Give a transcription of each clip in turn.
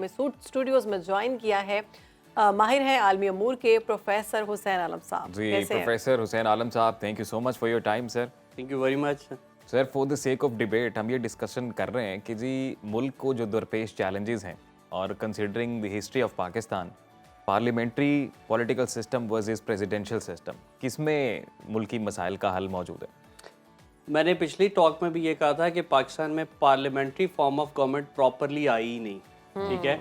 ہمیں اسٹوڈیوز میں جوائن کیا ہے ماہر ہیں عالمی امور کے پروفیسر حسین عالم صاحب. جی پروفیسر حسین عالم صاحب, thank you so much for your time sir. Thank you very much sir. For the sake of debate ہم یہ ڈسکشن کر رہے ہیں کہ جی ملک کو جو درپیش چیلنجز ہیں اور considering the history of Pakistan, parliamentary political system versus presidential system, کس میں ملکی مسائل کا حل موجود ہے؟ میں نے پچھلی ٹاک میں بھی یہ کہا تھا کہ پاکستان میں parliamentary form of government properly آئی ہی نہیں, ٹھیک ہے.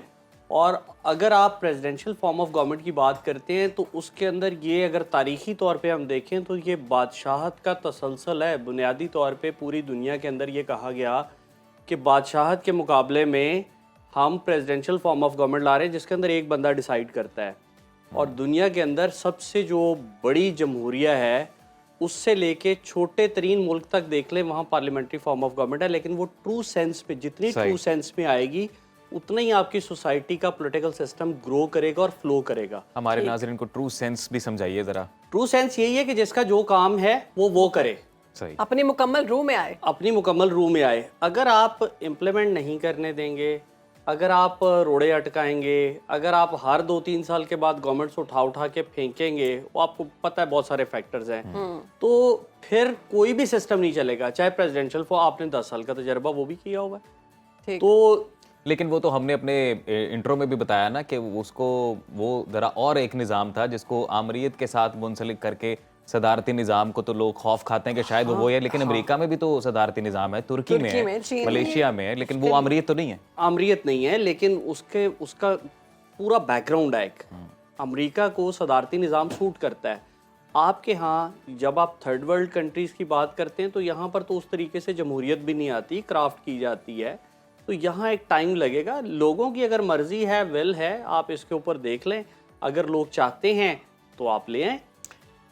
اور اگر آپ پریزیڈینشیل فارم آف گورنمنٹ کی بات کرتے ہیں تو اس کے اندر یہ اگر تاریخی طور پہ ہم دیکھیں تو یہ بادشاہت کا تسلسل ہے. بنیادی طور پہ پوری دنیا کے اندر یہ کہا گیا کہ بادشاہت کے مقابلے میں ہم پریزیڈینشیل فارم آف گورنمنٹ لا رہے ہیں جس کے اندر ایک بندہ ڈیسائیڈ کرتا ہے. اور دنیا کے اندر سب سے جو بڑی جمہوریہ ہے اس سے لے کے چھوٹے ترین ملک تک دیکھ لیں وہاں پارلیمنٹری فارم آف گورنمنٹ ہے, لیکن وہ ٹرو سینس پہ جتنی ٹرو سینس میں آئے گی اتنا ہی آپ کی سوسائٹی کا پولیٹیکل سسٹم گرو کرے گا اور فلو کرے گا. ہمارے ناظرین کو ٹرو سینس بھی سمجھائیے ذرا. ٹرو سینس یہی ہے کہ جس کا جو کام ہے وہ کرے, صحیح, اپنی مکمل روح میں آئے, اپنی مکمل روح میں آئے. اگر آپ امپلیمنٹ نہیں کرنے دیں گے, اگر آپ روڑے اٹکائیں گے, اگر آپ ہر 2-3 سال کے بعد گورنمنٹ سے اٹھا کے پھینکیں گے, وہ آپ کو پتہ ہے بہت سارے فیکٹرز ہیں, تو پھر کوئی بھی سسٹم نہیں چلے گا. چاہے پریزیڈینشیل آپ نے 10 سال کا تجربہ وہ بھی کیا ہوا ہے. تو لیکن وہ تو ہم نے اپنے انٹرو میں بھی بتایا نا کہ اس کو وہ ذرا اور ایک نظام تھا جس کو آمریت کے ساتھ منسلک کر کے صدارتی نظام کو تو لوگ خوف کھاتے ہیں کہ شاید وہ ہے, لیکن امریکہ میں بھی تو صدارتی نظام ہے, ترکی میں ہے, ملیشیا میں ہے, لیکن وہ آمریت تو نہیں ہے. آمریت نہیں ہے, لیکن اس کا پورا بیک گراؤنڈ ہے. امریکہ کو صدارتی نظام سوٹ کرتا ہے. آپ کے ہاں جب آپ تھرڈ ورلڈ کنٹریز کی بات کرتے ہیں تو یہاں پر تو اس طریقے سے جمہوریت بھی نہیں آتی, کرافٹ کی جاتی ہے, تو یہاں ایک ٹائم لگے گا. لوگوں کی اگر مرضی ہے, ول ہے, آپ اس کے اوپر دیکھ لیں. اگر لوگ چاہتے ہیں تو آپ لے آئیں.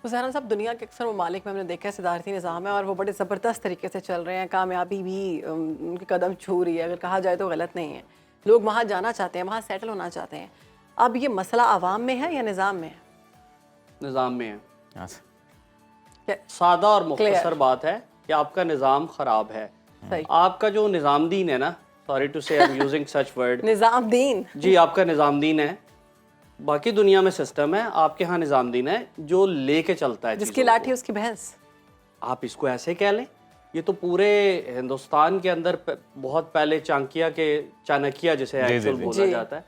حسین صاحب, دنیا کے اکثر ممالک میں ہم نے دیکھا ہے صدارتی نظام ہے اور وہ بڑے زبردست طریقے سے چل رہے ہیں, کامیابی بھی ان کے قدم چھو رہی ہے, اگر کہا جائے تو غلط نہیں ہے. لوگ وہاں جانا چاہتے ہیں, وہاں سیٹل ہونا چاہتے ہیں. اب یہ مسئلہ عوام میں ہے یا نظام میں ہے؟ نظام میں ہے. سادہ اور مختصر بات ہے کہ آپ کا نظام خراب ہے. آپ کا جو نظام دین ہے نا, سوری ٹو سے I am using such word, نظام دین, جی آپ کا نظام دین ہے. باقی دنیا میں سسٹم ہے, آپ کے ہاں نظام دین ہے جو لے کے چلتا ہے, جس کی لاٹھی اس کی بھینس, آپ اس کو ایسے کہہ لیں. یہ تو پورے ہندوستان کے اندر بہت پہلے چانکیہ جسے ایکچوئل بولا جاتا ہے,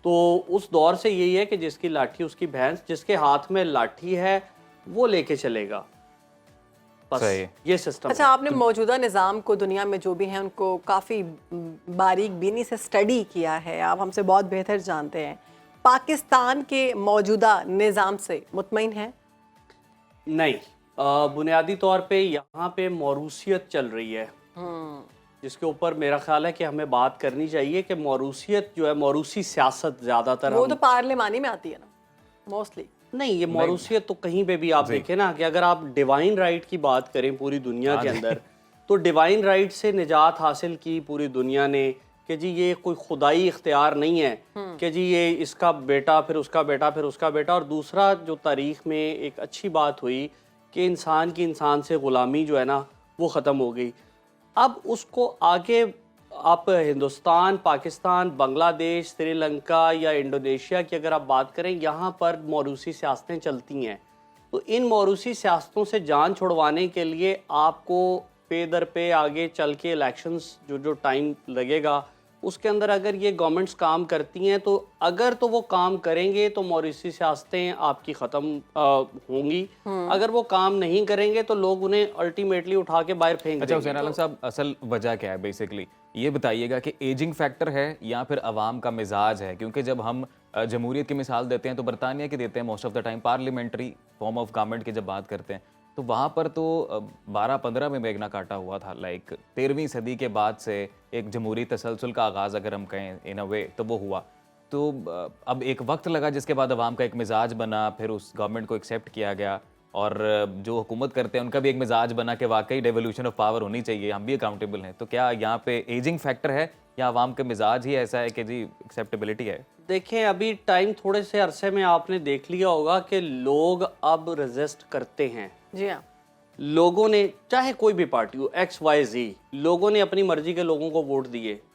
تو اس دور سے یہی ہے کہ جس کی لاٹھی اس کی بھینس, جس کے ہاتھ میں لاٹھی ہے وہ لے کے چلے گا. بس یہ سسٹم. اچھا, آپ نے موجودہ نظام کو دنیا میں جو بھی ہیں ان کو کافی باریک بینی سے اسٹڈی کیا ہے, آپ ہم سے بہت بہتر جانتے ہیں. پاکستان کے موجودہ نظام سے مطمئن ہیں؟ نہیں, بنیادی طور پہ یہاں پہ موروثیت چل رہی ہے, جس کے اوپر میرا خیال ہے کہ ہمیں بات کرنی چاہیے کہ موروثیت جو ہے, موروثی سیاست زیادہ تر, وہ تو پارلیمانی میں آتی ہے نا موسٹلی. نہیں, یہ موروثیت تو کہیں پہ بھی آپ دیکھیں نا, کہ اگر آپ ڈیوائن رائٹ کی بات کریں پوری دنیا کے اندر, تو ڈیوائن رائٹ سے نجات حاصل کی پوری دنیا نے کہ جی یہ کوئی خدائی اختیار نہیں ہے کہ جی یہ اس کا بیٹا پھر اس کا بیٹا پھر اس کا بیٹا. اور دوسرا جو تاریخ میں ایک اچھی بات ہوئی کہ انسان کی انسان سے غلامی جو ہے نا وہ ختم ہو گئی. اب اس کو آگے آپ ہندوستان, پاکستان, بنگلہ دیش, سری لنکا یا انڈونیشیا کی اگر آپ بات کریں, یہاں پر موروثی سیاستیں چلتی ہیں. تو ان موروثی سیاستوں سے جان چھڑوانے کے لیے آپ کو پے در پے آگے چل کے الیکشنز جو ٹائم لگے گا, اس کے اندر اگر یہ گورنمنٹس کام کرتی ہیں تو اگر تو وہ کام کریں گے تو موروثی سیاستیں آپ کی ختم ہوں گی. اگر وہ کام نہیں کریں گے تو لوگ انہیں الٹیمیٹلی اٹھا کے باہر پھینک دیں گے. اچھا حسین عالم صاحب, اصل وجہ کیا ہے بیسیکلی یہ بتائیے گا کہ ایجنگ فیکٹر ہے یا پھر عوام کا مزاج ہے؟ کیونکہ جب ہم جمہوریت کی مثال دیتے ہیں تو برطانیہ کی دیتے ہیں most of the time, parliamentary form of government کی جب بات کرتے ہیں تو وہاں پر تو 12-15 میں میگنا کارٹا ہوا تھا. لائک 13ویں صدی کے بعد سے ایک جمہوری تسلسل کا آغاز اگر ہم کہیں ان اے وے تو وہ ہوا. تو اب ایک وقت لگا جس کے بعد عوام کا ایک مزاج بنا, پھر اس گورنمنٹ کو ایکسیپٹ کیا گیا, اور جو حکومت کرتے ہیں ان کا بھی ایک مزاج بنا کہ واقعی ڈیولوشن آف پاور ہونی چاہیے, ہم بھی اکاؤنٹیبل ہیں. تو کیا یہاں پہ ایجنگ فیکٹر ہے یا عوام کا مزاج ہی ایسا ہے کہ جی ایکسیپٹیبلٹی ہے؟ دیکھیں, ابھی ٹائم تھوڑے سے عرصے میں آپ نے دیکھ لیا ہوگا کہ لوگ اب ریزسٹ کرتے ہیں. جی ہاں, لوگوں نے چاہے کوئی بھی پارٹی ہو, ایکس وائی زی, لوگوں نے اپنی مرضی کے لوگوں کو ووٹ دیے.